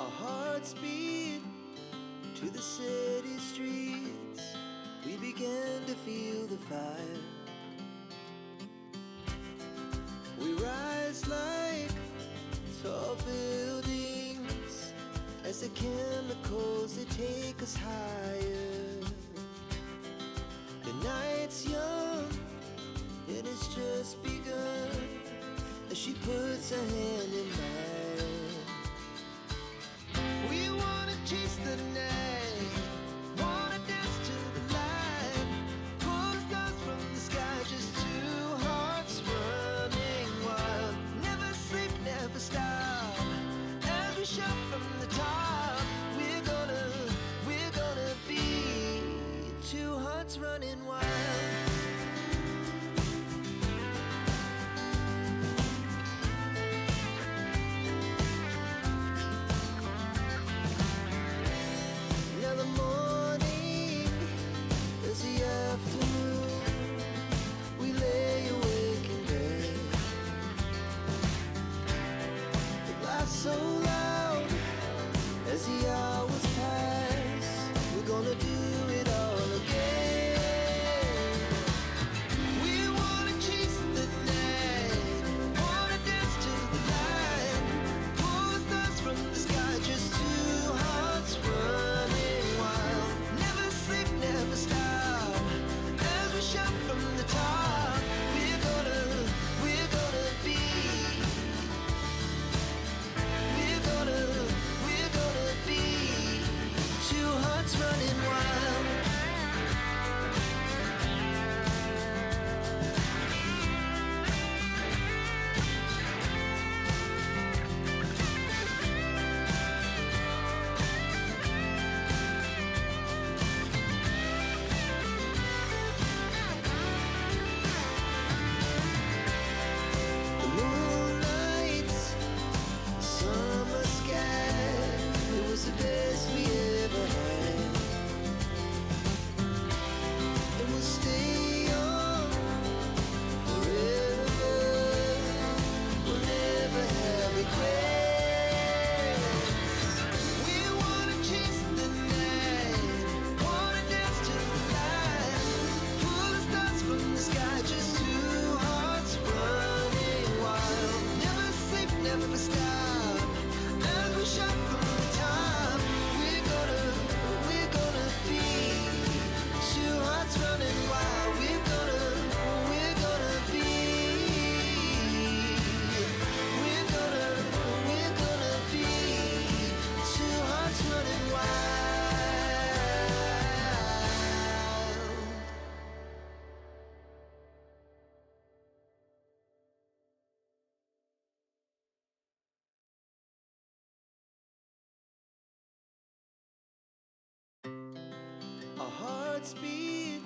Our hearts beat to the city streets. We began to feel the fire. We rise like tall buildings as the chemicals, they take us higher. The night's young, it has just begun as she puts her hand in mine. We wanna chase the night, wanna dance to the light, pull the stars from the sky, just two hearts running wild. Never sleep, never stop, as we shout from the top. We're gonna be two hearts running wild. Now the morning is the afternoon. We lay awake in bed. It laughs so loud as the hours pass. We're gonna do it all again. We wanna chase the night, wanna dance to the light, pull the stars from the sky, just two hearts running wild. Never sleep, never stop, as we shout from the top. We're gonna be, we're gonna be two hearts running wild. The moonlight, summer sky, it was the best we ever had. And we'll stay on forever. We'll never have regrets. We wanna chase the night, wanna dance to the light, pull the stars from the sky, just two hearts running wild. Never sleep, never stop, as we shout from the top. We're gonna be two hearts running wild. We're gonna be, we're gonna be two hearts running wild. Our hearts beat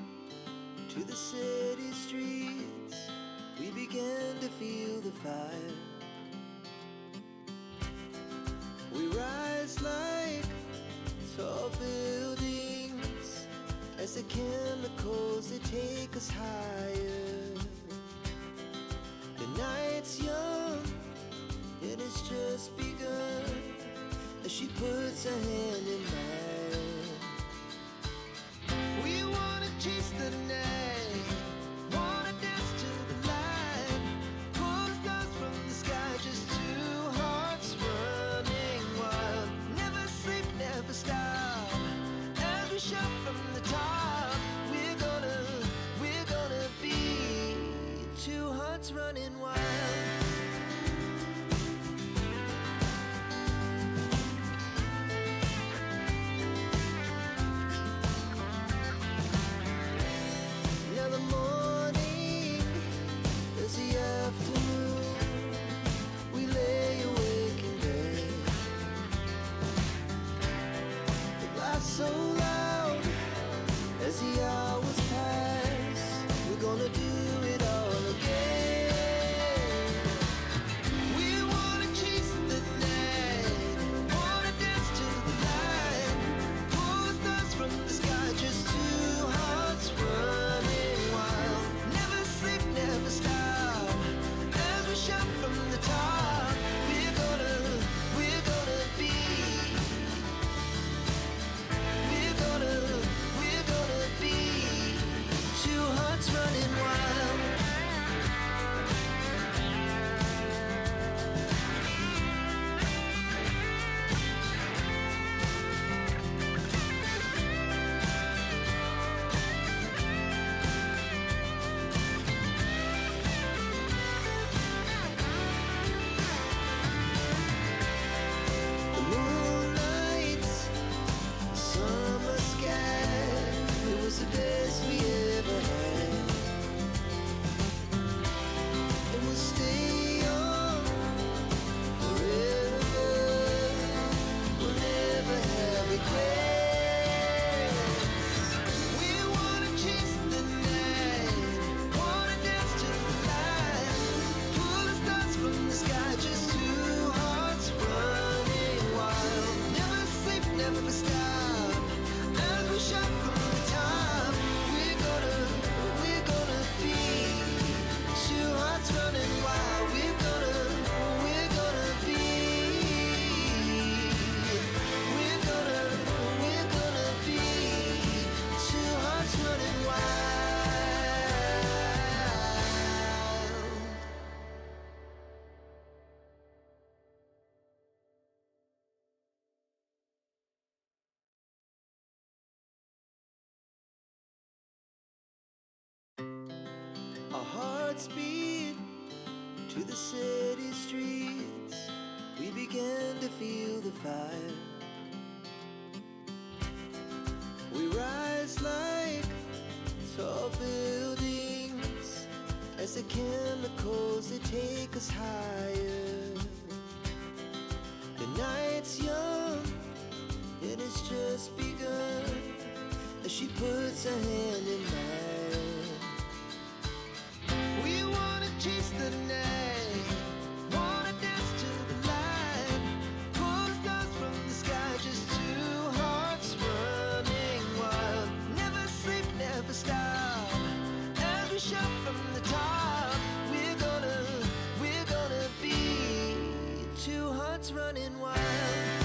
to the city streets. We began to feel the fire. We rise like tall buildings as the chemicals, they take us higher. The night's young, it has just begun as she puts her hand in mine. We wanna chase the night, wanna dance to the light, pull the stars from the sky, just two hearts running wild. Never sleep, never stop, as we shout from the top. We're gonna be two hearts running wild. Our hearts beat to the city streets. We began to feel the fire. We rise like tall buildings as the chemicals they take us higher. The night's young, it has just begun as she puts her hand in mine. We wanna chase the night, wanna dance to the light, pull the stars from the sky, just two hearts running wild. Never sleep, never stop, as we shout from the top. We're gonna be two hearts running wild.